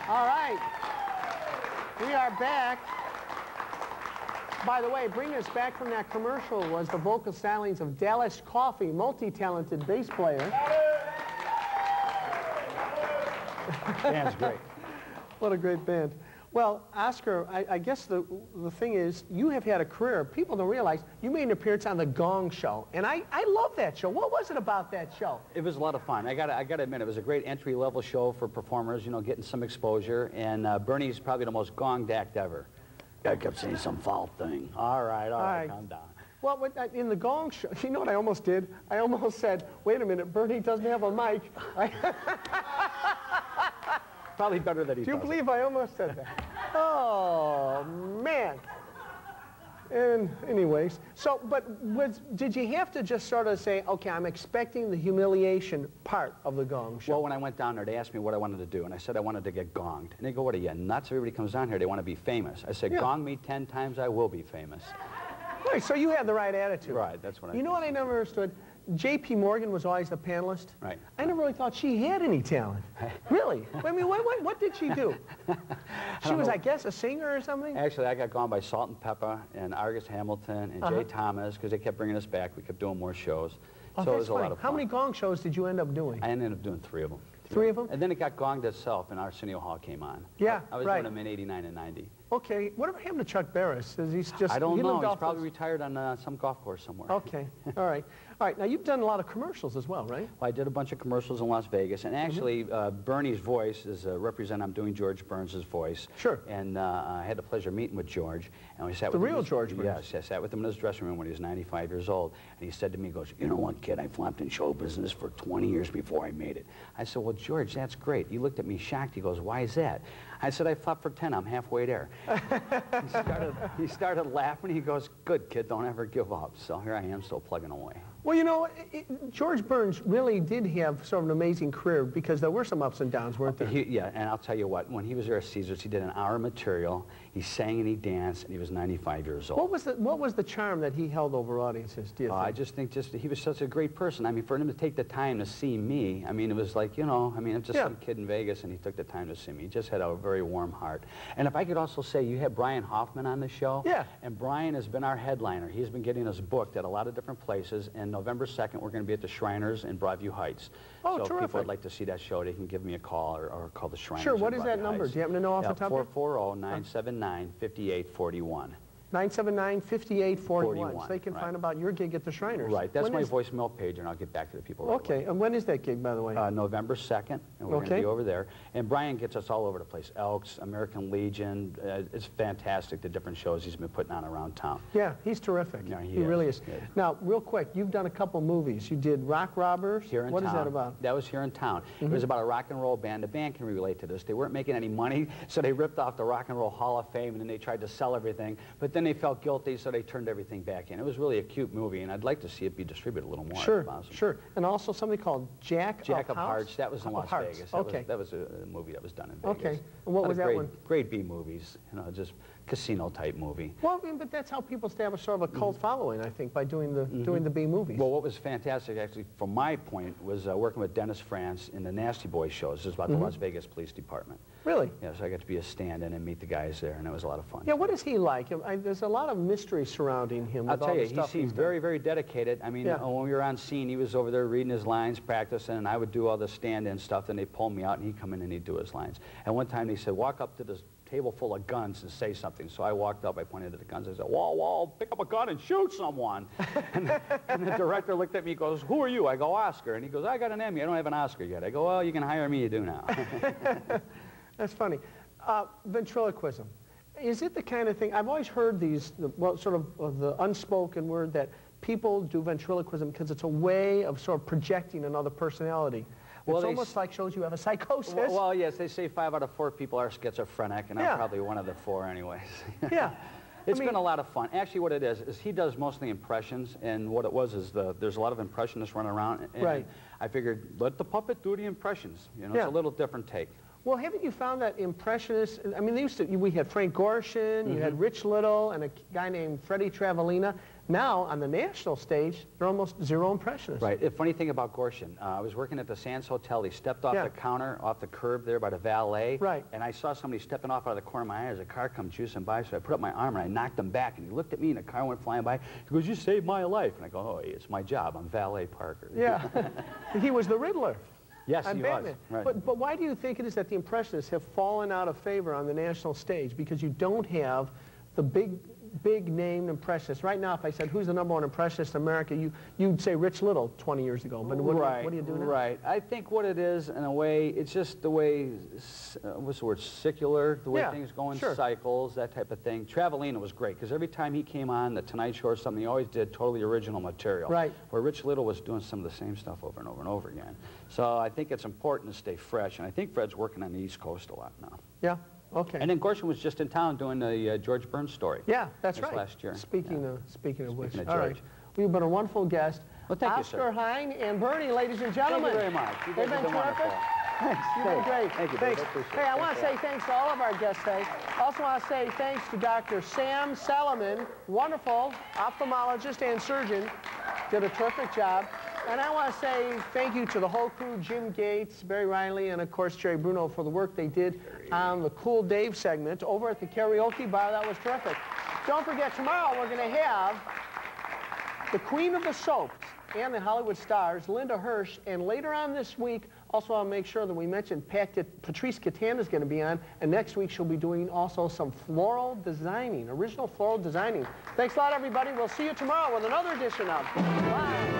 All right. We are back. By the way, bringing us back from that commercial was the vocal stylings of Dallas Coffey, multi-talented bass player. Band's great. What a great band. Well, Oscar, I guess the thing is, you have had a career. People don't realize you made an appearance on The Gong Show, and I love that show. What was it about that show? It was a lot of fun. I gotta admit, it was a great entry-level show for performers, you know, getting some exposure, and Bernie's probably the most gonged act ever. I kept saying some foul thing. All right, calm down. Well, in The Gong Show, you know what I almost did? I almost said, wait a minute, Bernie doesn't have a mic. Probably better that he Do you believe I almost said that? Oh, man. And anyways, so, but did you have to just sort of say, okay, I'm expecting the humiliation part of The Gong Show? Well, when I went down there, they asked me what I wanted to do, and I said I wanted to get gonged. And they go, what are you, nuts? Everybody comes down here, they want to be famous. I said, gong me 10 times, I will be famous. Right, so you had the right attitude. Right, that's what I You know what I never understood? J.P. Morgan was always the panelist. Right. I never really thought she had any talent. Really? I mean, what did she do? She was, I guess, a singer or something? Actually, I got gone by Salt and Pepper and Argus Hamilton and Jay Thomas, because they kept bringing us back. We kept doing more shows. Oh, so it was a lot of fun. How many gong shows did you end up doing? I ended up doing 3 of them. 3 of them? And then it got gonged itself, and Arsenio Hall came on. Yeah, I was doing them in '89 and '90. Okay, whatever happened to Chuck Barris? Is he's just? I don't know. He's probably retired on some golf course somewhere. Okay, all right. All right, now you've done a lot of commercials as well, right? Well, I did a bunch of commercials in Las Vegas, and actually Bernie's voice is I'm doing George Burns' voice. Sure. And I had the pleasure of meeting with George, and we sat the with real George Burns. Yes, I sat with him in his dressing room when he was 95 years old, and he said to me, he goes, you know what, kid, I flopped in show business for 20 years before I made it. I said, well, George, that's great. He looked at me shocked. He goes, why is that? I said, I flopped for 10. I'm halfway there. He started laughing. He goes, good, kid, don't ever give up. So here I am still plugging away. Well, you know, George Burns really did have sort of an amazing career because there were some ups and downs, weren't there? Yeah, and I'll tell you what, when he was there at Caesars, he did an hour of material, he sang and he danced, and he was 95 years old. What was the charm that he held over audiences, do you think? I just think he was such a great person. I mean, for him to take the time to see me, I mean, it was like, you know, I mean, I'm just some kid in Vegas, and he took the time to see me. He just had a very warm heart. And if I could also say, you had Brian Hoffman on the show. Yeah. And Brian has been our headliner. He's been getting us booked at a lot of different places, and November 2nd, we're going to be at the Shriners in Broadview Heights. Oh, so terrific. if people would like to see that show, they can give me a call or call the Shriners. Sure, what is that number? Do you happen to know off the top of it? 440-979-5841. 979-5841. So they can find about your gig at the Shriners. Right, that's my voicemail page, and I'll get back to the people right away. And when is that gig, by the way? November 2nd, and we're going to be over there. And Brian gets us all over the place. Elks, American Legion. It's fantastic, the different shows he's been putting on around town. Yeah, he's terrific. Yeah, he really is. Now, real quick, you've done a couple movies. You did Rock Robbers. Here in town. What is that about? That was here in town. It was about a rock and roll band. The band can relate to this. They weren't making any money, so they ripped off the Rock and Roll Hall of Fame, and then they tried to sell everything. But then they felt guilty, so they turned everything back in. It was really a cute movie, and I'd like to see it be distributed a little more. Sure, sure. And also something called Jack of Hearts. That was in Las Vegas. Okay. That was a movie that was done in Vegas. Okay. And what was that one? Great B movies, you know, just casino-type movie. Well, I mean, but that's how people establish sort of a cult following, I think, by doing the B movies. Well, what was fantastic, actually, from my point, was working with Dennis France in the Nasty Boys shows. This is about the Las Vegas Police Department. Really? Yeah, so I got to be a stand-in and meet the guys there, and it was a lot of fun. Yeah, what is he like? There's a lot of mystery surrounding him. I'll tell you, he seemed very, very dedicated. I mean, when we were on scene, he was over there reading his lines, practicing, and I would do all the stand-in stuff, and they'd pull me out, and he'd come in and he'd do his lines. And one time, they said, walk up to this table full of guns and say something. So I walked up, I pointed at the guns, I said, wall, pick up a gun and shoot someone. and the director looked at me and goes, who are you? I go, Oscar. And he goes, I got an Emmy, I don't have an Oscar yet. I go, well, you can hire me, you do now. That's funny. Ventriloquism. Is it the kind of thing, I've always heard these, well, sort of the unspoken word that people do ventriloquism because it's a way of sort of projecting another personality. Well, it's almost like shows you have a psychosis. Well, yes, they say 5 out of 4 people are schizophrenic, and I'm probably one of the 4 anyways. Yeah. It's been a lot of fun. Actually, what it is he does mostly impressions, and what it was is there's a lot of impressionists running around, and I figured, let the puppet do the impressions. You know, it's a little different take. Well, haven't you found that impressionists, I mean, we had Frank Gorshin, you had Rich Little, and a guy named Freddie Travalena. Now, on the national stage, they're almost zero impressionists. Right. The funny thing about Gorshin, I was working at the Sands Hotel. He stepped off the counter, off the curb there by the valet. Right. And I saw somebody stepping off out of the corner of my eye as a car come juicing by. So I put up my arm and I knocked him back. And he looked at me and the car went flying by. He goes, "You saved my life." And I go, "Oh, it's my job. I'm valet parker." Yeah. He was the Riddler. Yes, he Batman. was. Right. But why do you think it is that the Impressionists have fallen out of favor on the national stage? Because you don't have the big name impressionists. Right now, if I said, who's the #1 impressionist in America, you'd say Rich Little 20 years ago. But what do you do now? Right. I think what it is, in a way, it's just the way, what's the word, secular, the way things go in cycles, that type of thing. Travelina was great, because every time he came on The Tonight Show or something, he always did totally original material. Right. Where Rich Little was doing some of the same stuff over and over and over again. So I think it's important to stay fresh, and I think Fred's working on the East Coast a lot now. Yeah. Okay. And then Gorshin was just in town doing the George Burns story. Yeah, that's right. Last year. Speaking of which. Of all right. George. Well, you've been a wonderful guest. Well, thank Oscar you, sir. Hine and Bernie, ladies and gentlemen. Thank you very much. You They've guys been have terrific. wonderful. Thanks. You've been great. Thank you, thanks. Dave. I appreciate it. Hey, I want to say thanks to all of our guests today. Also want to say thanks to Dr. Sam Salomon, wonderful ophthalmologist and surgeon. Did a terrific job. And I want to say thank you to the whole crew, Jim Gates, Barry Riley, and of course Jerry Bruno for the work they did on the Cool Dave segment over at the karaoke bar. That was terrific. Don't forget, tomorrow we're going to have the Queen of the Soaps and the Hollywood stars, Linda Hirsch, and later on this week, also I'll make sure that we mention Patrice Catana is going to be on, and next week she'll be doing also some floral designing, original floral designing. Thanks a lot, everybody. We'll see you tomorrow with another edition of Live.